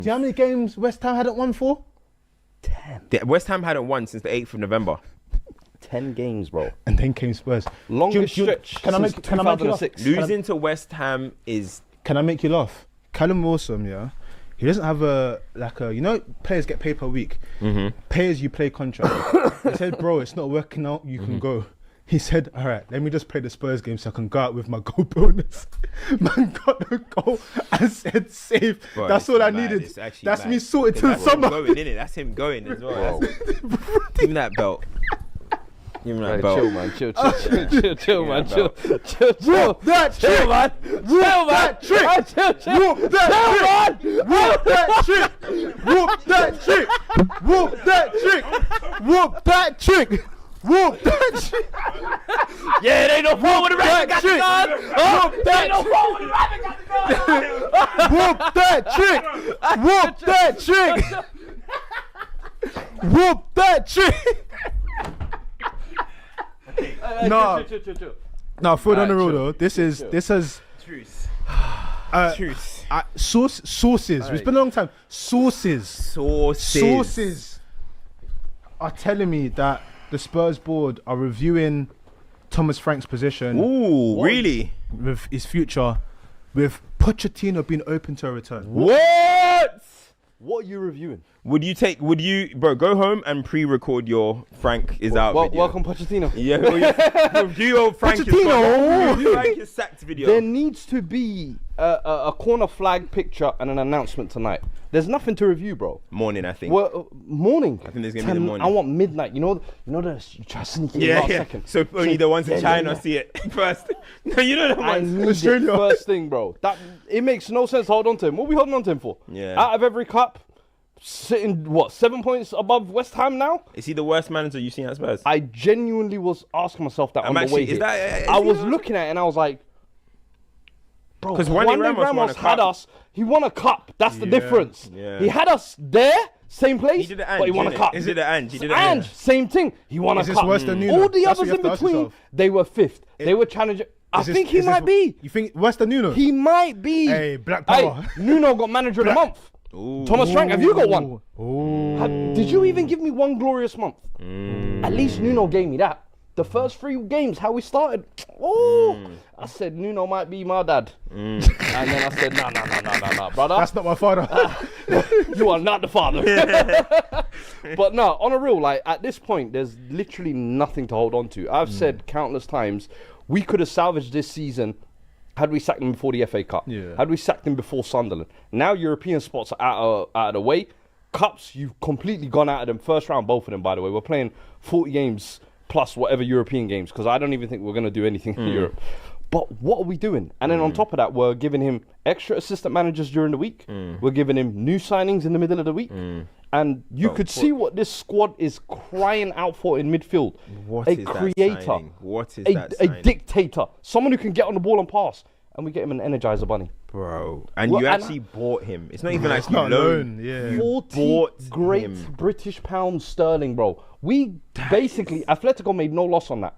Do you know how many games West Ham hadn't won for? 10. West Ham hadn't won since the 8th of November. 10 games, bro. And then came Spurs. Longest stretch can I make since you laugh? 2006. Losing to West Ham is... Can I make you laugh? Callum Wilson, yeah, he doesn't have players get paid per week. Players you play contract. He said, bro, it's not working out. You can go. He said, all right, let me just play the Spurs game so I can go out with my goal bonus. Man got the goal and said save. Bro, that's all I mad. needed. That's That's mad. me sorted to the That's him summer. going, innit? That's him going as well. Give me that belt. Give me that Right, belt. chill, man. Chill, man. Chill. Whoop that trick, man. Whoop that trick. Whoop that trick. Whoop that trick. Whoop that trick. Whoop that trick. Whoop that trick. Whoop that trick. Yeah, it ain't no problem with the rabbit got the gun. Whoop that No problem with the rabbit got the gun. Whoop that trick. Whoop that trick. Whoop that trick. No. No, food on the road though. This has Truce. Truce. sources. It's been a long time. Sources are telling me that the Spurs board are reviewing Thomas Frank's position. Ooh, really? With his future, with Pochettino being open to a return. What? What are you reviewing? Would you, bro, go home and pre-record your Frank is out video. Welcome, Pochettino. Yeah, review your Frank Pochettino. Frank is sacked video. There needs to be a corner flag picture and an announcement tonight. There's nothing to review, bro. Morning, I think. Well, morning. I think there's gonna be the morning. I want midnight. You know the you try to sneak in last second. So only the ones in China see it first. No, you know the I ones. need it first thing, bro. That it makes no sense to hold on to him. What are we holding on to him for? Yeah. Out of every cup, sitting 7 points above West Ham now. Is he the worst manager you've seen at Spurs? I genuinely was asking myself that on the way here. I was looking at it and I was like, bro, because Juan Ramos had us. He won a cup. That's the difference. Yeah. He had us there, same place, He did the but he won a cup. Is it the Ange? He did the Ange, same thing. He won a Is this cup. worse than Nuno? All the That's others what you in have to ask between, yourself. they were fifth. They were challenging. I think he might be. You think worse than Nuno? He might be. Hey, Black Power. Hey, Nuno got manager of the month. Ooh. Thomas Frank, have you got one? Ooh. Did you even give me one glorious month? At least Nuno gave me that. The first 3 games, how we started. I said Nuno might be my dad. And then I said, nah, brother. That's not my father. You are not the father. But no, on a real, like at this point, there's literally nothing to hold on to. I've said countless times, we could have salvaged this season had we sacked him before the FA Cup. Yeah. Had we sacked him before Sunderland. Now European spots are out of the way. Cups, you've completely gone out of them. First round, both of them, by the way. We're playing 40 games plus whatever European games, because I don't even think we're going to do anything in Europe. But what are we doing? And then on top of that, we're giving him extra assistant managers during the week. We're giving him new signings in the middle of the week. And you could see what this squad is crying out for in midfield. What a is that creator. signing? What is that a signing? dictator. Someone who can get on the ball and pass. And we get him an Energizer bunny. Bro. And Well, you and actually bought him. It's not even like you not loaned. loan, yeah. You 40 bought great him. British pounds sterling, bro. We basically, Atletico made no loss on that.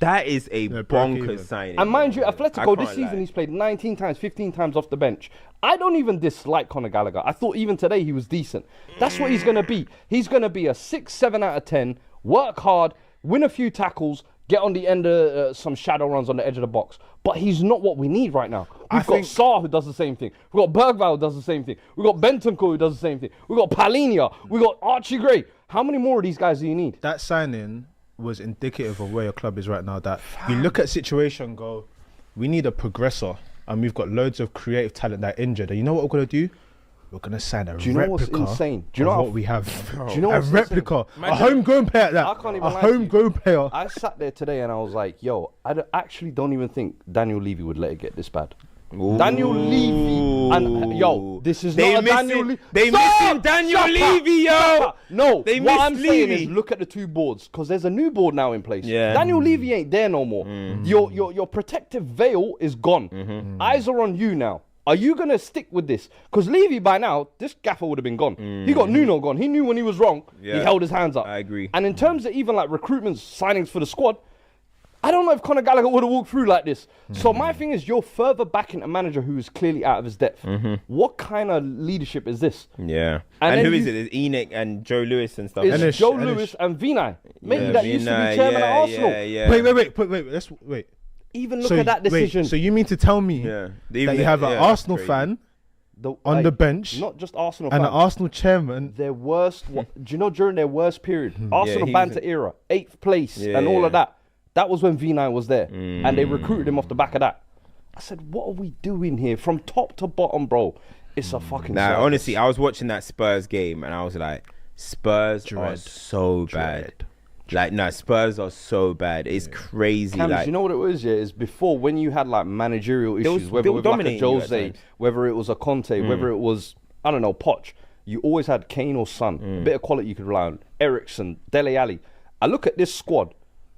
That is a broke even. bonkers signing. And mind you, I Atletico this can't season, lie. he's played 19 times, 15 times off the bench. I don't even dislike Conor Gallagher. I thought even today he was decent. That's what he's going to be. He's going to be a 6, 7 out of 10, work hard, win a few tackles, get on the end of some shadow runs on the edge of the box. But he's not what we need right now. We've got Sarr who does the same thing. We've got Bergvall who does the same thing. We've got Bentancur who does the same thing. We've got Palhinha. We've got Archie Gray. How many more of these guys do you need? That signing was indicative of where your club is right now. That you look at situation and go, we need a progressor, and we've got loads of creative talent that are injured. And you know what we're gonna do? We're gonna sign a Do you know what's replica insane? of what we have. Do you know a what's replica, a homegrown player. At that I can't even a lie to you. homegrown player. I sat there today and I was like, yo, actually don't even think Daniel Levy would let it get this bad. Daniel Levy and yo, this is not a Daniel Levy. They missing Daniel Levy, yo. No, They what I'm miss saying Levy. is look at the 2 boards, because there's a new board now in place. Yeah. Daniel Levy ain't there no more. Your protective veil is gone. Eyes are on you now. Are you gonna stick with this? Because Levy by now, this gaffer would have been gone. He got Nuno gone. He knew when he was wrong. He Yeah. held his hands up. I agree. And in terms of even like recruitments, signings for the squad, I don't know if Conor Gallagher would have walked through like this. So my thing is, you're further backing a manager who is clearly out of his depth. What kind of leadership is this? Yeah. And And then who is it? It's Enoch and Joe Lewis and stuff. It's Enish, Joe Enish. Lewis and Vinay. Maybe Yeah, that used to be Vinay, chairman yeah, at Arsenal. Yeah. Wait. Even look at that decision. So you mean to tell me Yeah. that you have an Arsenal fan on the bench not just Arsenal and fans. an Arsenal chairman? Their worst. Do you know during their worst period, Arsenal he banter was era, 8th place, Yeah, and all yeah. of that. That was when V9 was there, and they recruited him off the back of that. I said, what are we doing here, from top to bottom, bro? It's a fucking. Nah, circus. honestly, I was watching that Spurs game and I was like, Spurs are so bad. Like, no, Spurs are so bad. It's crazy. Cam, Like, you know what it was? Yeah, is before when you had like managerial issues, they whether were with like a dominating you at Jose, times. whether it was a Conte, whether it was I don't know Poch. You always had Kane or Son, a bit of quality you could rely on. Ericsson, Dele Alli. I look at this squad,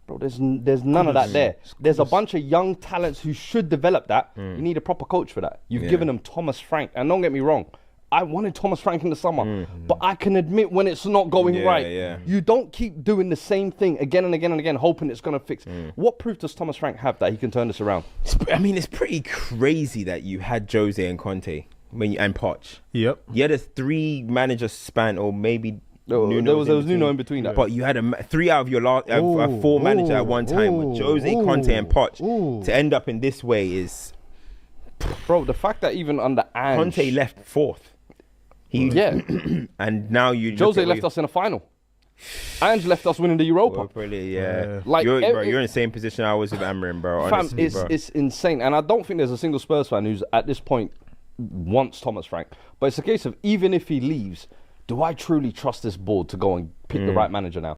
bro. There's none of that there. There's a bunch of young talents who should develop that. You need a proper coach for that. You've given them Thomas Frank, and don't get me wrong. I wanted Thomas Frank in the summer, but I can admit when it's not going right. Yeah. You don't keep doing the same thing again and again and again, hoping it's going to fix. What proof does Thomas Frank have that he can turn this around? I mean, it's pretty crazy that you had Jose and Conte and Poch. Yep. You had a 3-manager span, or maybe No, there was Nuno in between that. But you had 3 out of your last 4 managers at one time with Jose, Conte, and Poch. To end up in this way is Bro, the fact that even under Ange... Conte left 4th. Yeah. And now you Jose left us in a final. Ange left us winning the Europa. Well, probably, yeah. Like, you're every- in the same position I was with Amarim, bro. Fam, Honestly, bro. it's insane. And I don't think there's a single Spurs fan who's at this point wants Thomas Frank. But it's a case of even if he leaves, do I truly trust this board to go and pick the right manager now?